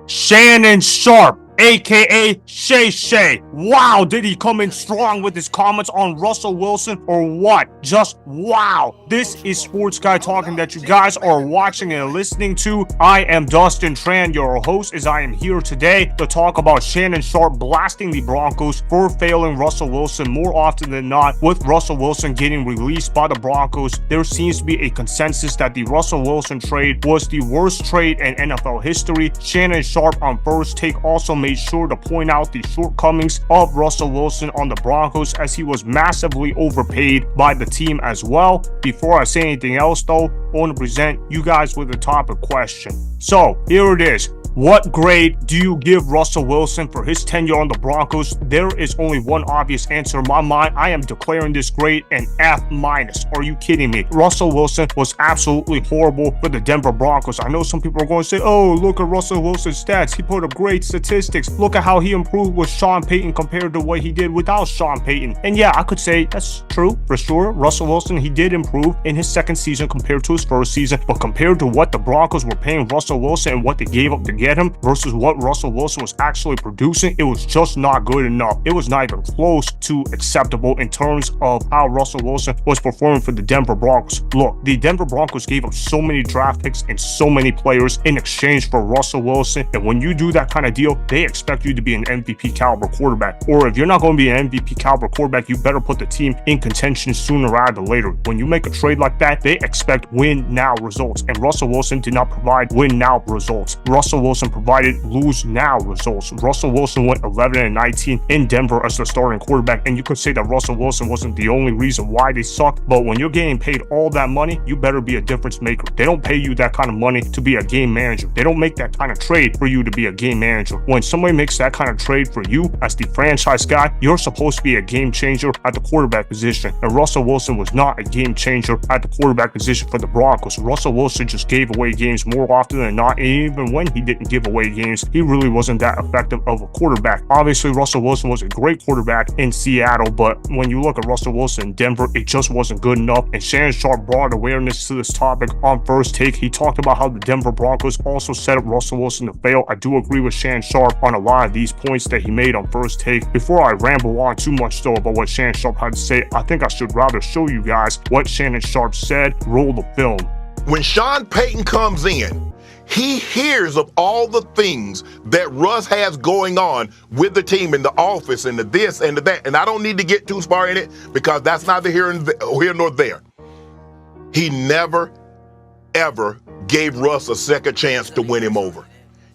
Shannon Sharpe, aka Shay Shay. Wow, did he come in strong with his comments on Russell Wilson or what? Just wow. This is Sports Guy Talking that you guys are watching and listening to. I am Dustin Tran, your host, as I am here today to talk about Shannon Sharpe blasting the Broncos for failing Russell Wilson more often than not. With Russell Wilson getting released by the Broncos, there seems to be a consensus that the Russell Wilson trade was the worst trade in NFL history. Shannon Sharpe on First Take also made sure to point out the shortcomings of Russell Wilson on the Broncos, as he was massively overpaid by the team as well. Before I say anything else though, I want to present you guys with a topic question. So here it is. What grade do you give Russell Wilson for his tenure on the Broncos? There is only one obvious answer in my mind. I am declaring this grade an F-. Are you kidding me? Russell Wilson was absolutely horrible for the Denver Broncos. I know some people are going to say, oh, look at Russell Wilson's stats. He put up great statistics. Look at how he improved with Sean Payton compared to what he did without Sean Payton. And yeah, I could say that's true for sure. Russell Wilson, he did improve in his second season compared to his first season. But compared to what the Broncos were paying Russell Wilson and what they gave up to get him versus what Russell Wilson was actually producing, it was just not good enough. It was not even close to acceptable in terms of how Russell Wilson was performing for the Denver Broncos. Look, the Denver Broncos gave up so many draft picks and so many players in exchange for Russell Wilson, and when you do that kind of deal, they expect you to be an MVP caliber quarterback. Or if you're not going to be an MVP caliber quarterback, you better put the team in contention sooner rather than later. When you make a trade like that, they expect win now results, and Russell Wilson did not provide win now results. Russell Wilson provided lose now results. Russell Wilson went 11-19 in Denver as the starting quarterback, and you could say that Russell Wilson wasn't the only reason why they sucked, but when you're getting paid all that money, you better be a difference maker. They don't pay you that kind of money to be a game manager. They don't make that kind of trade for you to be a game manager. When somebody makes that kind of trade for you as the franchise guy, you're supposed to be a game changer at the quarterback position, and Russell Wilson was not a game changer at the quarterback position for the Broncos. Russell Wilson just gave away games more often than not, and even when he didn't give away games, he really wasn't that effective of a quarterback. Obviously, Russell Wilson was a great quarterback in Seattle, but when you look at Russell Wilson in Denver, it just wasn't good enough, and Shannon Sharpe brought awareness to this topic on First Take. He talked about how the Denver Broncos also set up Russell Wilson to fail. I do agree with Shannon Sharpe on a lot of these points that he made on First Take. Before I ramble on too much though about what Shannon Sharpe had to say, I think I should rather show you guys what Shannon Sharpe said. Roll the film. When Sean Payton comes in, he hears of all the things that Russ has going on with the team in the office and the this and the that. And I don't need to get too far in it because that's neither here nor there. He never, ever gave Russ a second chance to win him over.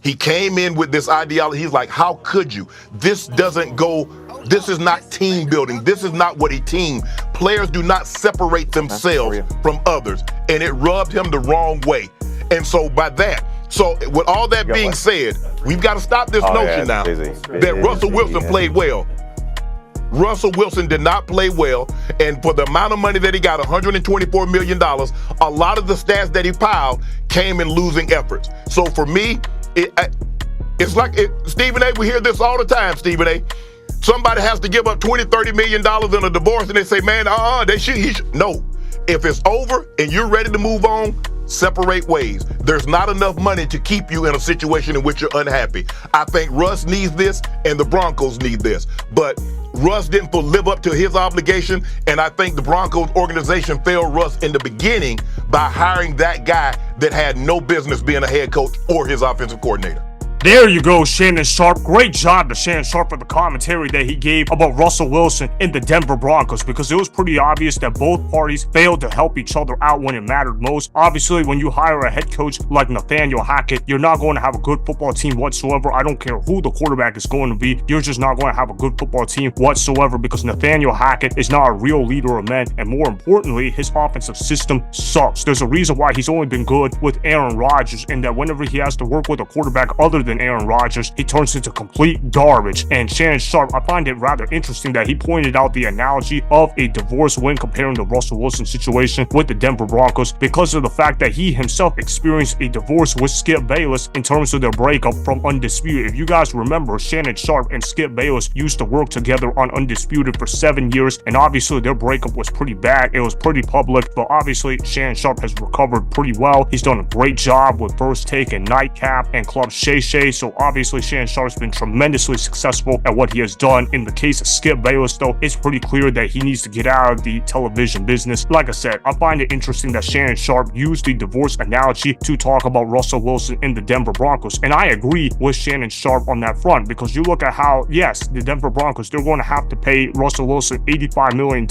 He came in with this ideology. He's like, how could you? This doesn't go, this is not team building. This is not what a team. Players do not separate themselves from others. And it rubbed him the wrong way. And so by that, so with all that being said, we've got to stop this notion now that Russell Wilson played well. Russell Wilson did not play well, and for the amount of money that he got, $124 million, a lot of the stats that he piled came in losing efforts. So for me, it's like, Stephen A., we hear this all the time, Stephen A. Somebody has to give up $20-30 million in a divorce, and they say, man, no. If it's over and you're ready to move on, separate ways. There's not enough money to keep you in a situation in which you're unhappy. I think Russ needs this and the Broncos need this. But Russ didn't live up to his obligation, and I think the Broncos organization failed Russ in the beginning by hiring that guy that had no business being a head coach or his offensive coordinator. There you go, Shannon Sharpe. Great job to Shannon Sharpe for the commentary that he gave about Russell Wilson and the Denver Broncos, because it was pretty obvious that both parties failed to help each other out when it mattered most. Obviously, when you hire a head coach like Nathaniel Hackett, you're not going to have a good football team whatsoever. I don't care who the quarterback is going to be. You're just not going to have a good football team whatsoever, because Nathaniel Hackett is not a real leader of men, and more importantly, his offensive system sucks. There's a reason why he's only been good with Aaron Rodgers, and that whenever he has to work with a quarterback other than Aaron Rodgers, he turns into complete garbage. And Shannon Sharpe, I find it rather interesting that he pointed out the analogy of a divorce when comparing the Russell Wilson situation with the Denver Broncos, because of the fact that he himself experienced a divorce with Skip Bayless in terms of their breakup from Undisputed. If you guys remember, Shannon Sharpe and Skip Bayless used to work together on Undisputed for 7 years, and obviously their breakup was pretty bad. It was pretty public, but obviously Shannon Sharpe has recovered pretty well. He's done a great job with First Take and Nightcap and Club Shay Shay day. So obviously Shannon Sharpe's been tremendously successful at what he has done. In the case of Skip Bayless, though, it's pretty clear that he needs to get out of the television business. Like I said, I find it interesting that Shannon Sharpe used the divorce analogy to talk about Russell Wilson in the Denver Broncos. And I agree with Shannon Sharpe on that front, because you look at how, yes, the Denver Broncos, they're going to have to pay Russell Wilson $85 million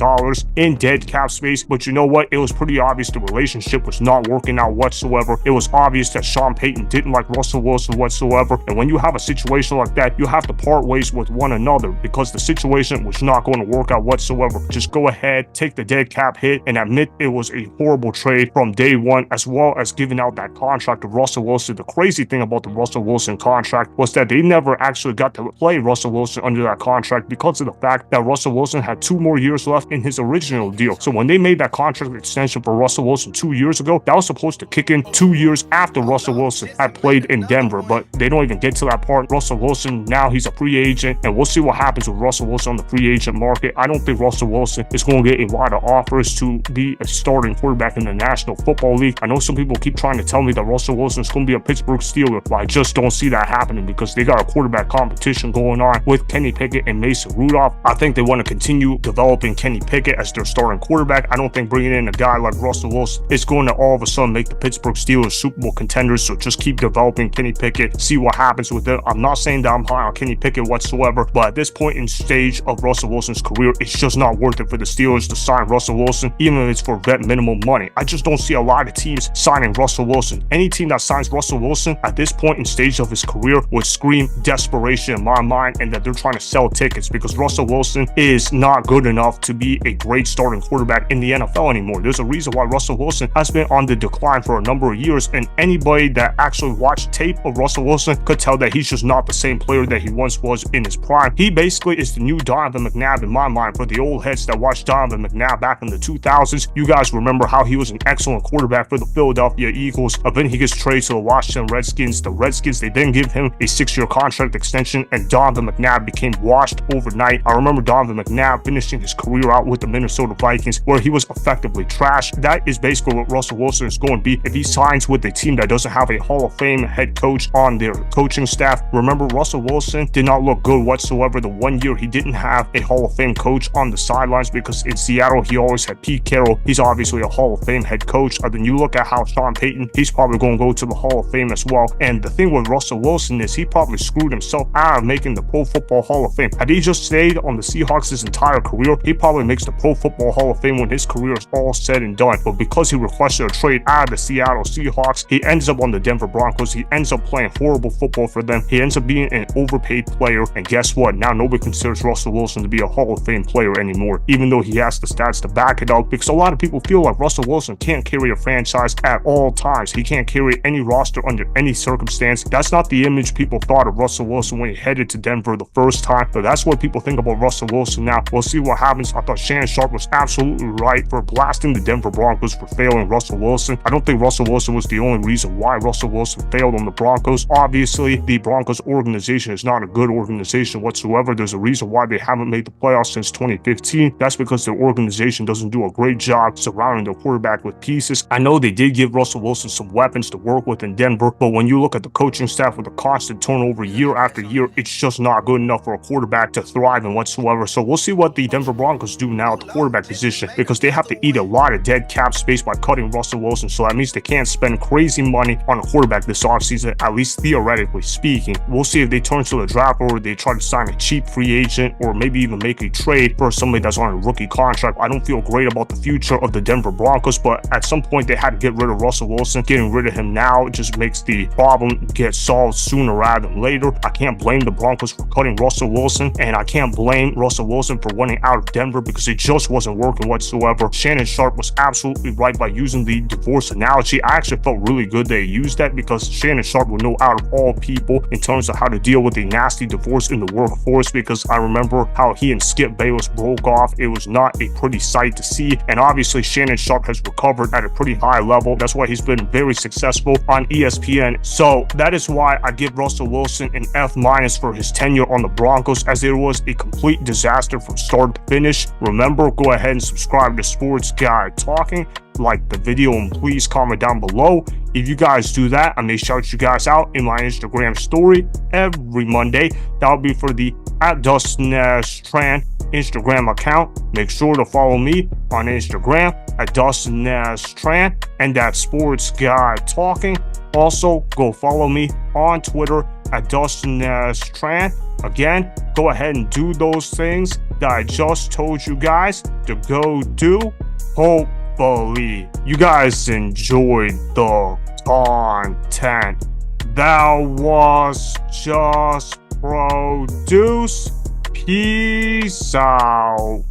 in dead cap space. But you know what? It was pretty obvious the relationship was not working out whatsoever. It was obvious that Sean Payton didn't like Russell Wilson whatsoever. And when you have a situation like that, you have to part ways with one another, because the situation was not going to work out whatsoever. Just go ahead, take the dead cap hit, and admit it was a horrible trade from day one, as well as giving out that contract to Russell Wilson. The crazy thing about the Russell Wilson contract was that they never actually got to play Russell Wilson under that contract, because of the fact that Russell Wilson had 2 more years left in his original deal. So when they made that contract extension for Russell Wilson 2 years ago, that was supposed to kick in 2 years after Russell Wilson had played in Denver, but they don't even get to that part. Russell Wilson, now he's a free agent, and we'll see what happens with Russell Wilson on the free agent market. I don't think Russell Wilson is going to get a lot of offers to be a starting quarterback in the National Football League. I know some people keep trying to tell me that Russell Wilson is going to be a Pittsburgh Steeler, but I just don't see that happening, because they got a quarterback competition going on with Kenny Pickett and Mason Rudolph. I think they want to continue developing Kenny Pickett as their starting quarterback. I don't think bringing in a guy like Russell Wilson is going to all of a sudden make the Pittsburgh Steelers Super Bowl contenders. So just keep developing Kenny Pickett, see what happens with it. I'm not saying that I'm high on Kenny Pickett whatsoever, but at this point in stage of Russell Wilson's career, it's just not worth it for the Steelers to sign Russell Wilson, even if it's for vet minimum money. I just don't see a lot of teams signing Russell Wilson. Any team that signs Russell Wilson at this point in stage of his career would scream desperation in my mind, and that they're trying to sell tickets, because Russell Wilson is not good enough to be a great starting quarterback in the NFL anymore. There's a reason why Russell Wilson has been on the decline for a number of years, and anybody that actually watched tape of Russell Wilson could tell that he's just not the same player that he once was in his prime. He basically is the new Donovan McNabb in my mind. For the old heads that watched Donovan McNabb back in the 2000s, you guys remember how he was an excellent quarterback for the Philadelphia Eagles. Then he gets traded to the Washington Redskins. The Redskins, they then give him a 6-year contract extension, and Donovan McNabb became washed overnight. I remember Donovan McNabb finishing his career out with the Minnesota Vikings, where he was effectively trash. That is basically what Russell Wilson is going to be if he signs with a team that doesn't have a Hall of Fame head coach on their coaching staff. Remember, Russell Wilson did not look good whatsoever the 1 year he didn't have a Hall of Fame coach on the sidelines, because in Seattle he always had Pete Carroll. He's obviously a Hall of Fame head coach. Then you look at how Sean Payton, he's probably going to go to the Hall of Fame as well. And the thing with Russell Wilson is he probably screwed himself out of making the Pro Football Hall of Fame. Had he just stayed on the Seahawks his entire career, he probably makes the Pro Football Hall of Fame when his career is all said and done. But because he requested a trade out of the Seattle Seahawks, he ends up on the Denver Broncos. He ends up playing horrible football for them. He ends up being an overpaid player. And guess what? Now nobody considers Russell Wilson to be a Hall of Fame player anymore, even though he has the stats to back it up, because a lot of people feel like Russell Wilson can't carry a franchise at all times. He can't carry any roster under any circumstance. That's not the image people thought of Russell Wilson when he headed to Denver the first time, but that's what people think about Russell Wilson now. We'll see what happens. I thought Shannon Sharpe was absolutely right for blasting the Denver Broncos for failing Russell Wilson. I don't think Russell Wilson was the only reason why Russell Wilson failed on the Broncos. Obviously, the Broncos organization is not a good organization whatsoever. There's a reason why they haven't made the playoffs since 2015. That's because their organization doesn't do a great job surrounding their quarterback with pieces. I know they did give Russell Wilson some weapons to work with in Denver, but when you look at the coaching staff with a constant turnover year after year, it's just not good enough for a quarterback to thrive in whatsoever. So we'll see what the Denver Broncos do now at the quarterback position, because they have to eat a lot of dead cap space by cutting Russell Wilson. So that means they can't spend crazy money on a quarterback this offseason, at least theoretically speaking. We'll see if they turn to the draft, or they try to sign a cheap free agent, or maybe even make a trade for somebody that's on a rookie contract. I don't feel great about the future of the Denver Broncos, but at some point they had to get rid of Russell Wilson. Getting rid of him now just makes the problem get solved sooner rather than later. I can't blame the Broncos for cutting Russell Wilson, and I can't blame Russell Wilson for running out of Denver, because it just wasn't working whatsoever. Shannon Sharpe was absolutely right by using the divorce analogy. I actually felt really good that he used that, because Shannon Sharpe would know out of all people in terms of how to deal with a nasty divorce in the workforce, because I remember how he and Skip Bayless broke off. It was not a pretty sight to see, and obviously Shannon Sharpe has recovered at a pretty high level. That's why he's been very successful on ESPN. So that is why I give Russell Wilson an F- for his tenure on the Broncos, as it was a complete disaster from start to finish. Remember, go ahead and subscribe to Sports Guy Talking, like the video, and please comment down below. If you guys do that, I may shout you guys out in my Instagram story every Monday. That'll be for the @Dustin Tran Instagram account. Make sure to follow me on Instagram @Dustin Tran and that Sports Guy Talking. Also, go follow me on Twitter @Dustin Tran. Again, go ahead and do those things that I just told you guys to go do. Hopefully, you guys enjoyed the content that was just produced. Peace out.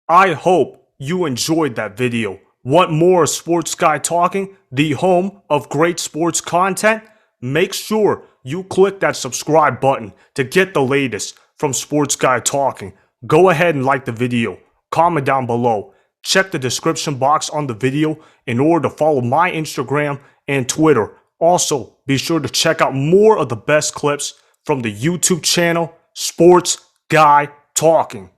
I hope you enjoyed that video. Want more Sports Guy Talking, the home of great sports content? Make sure you click that subscribe button to get the latest from Sports Guy Talking. Go ahead and like the video, comment down below, check the description box on the video in order to follow my Instagram and Twitter. Also, be sure to check out more of the best clips from the YouTube channel, Sports Guy Talking.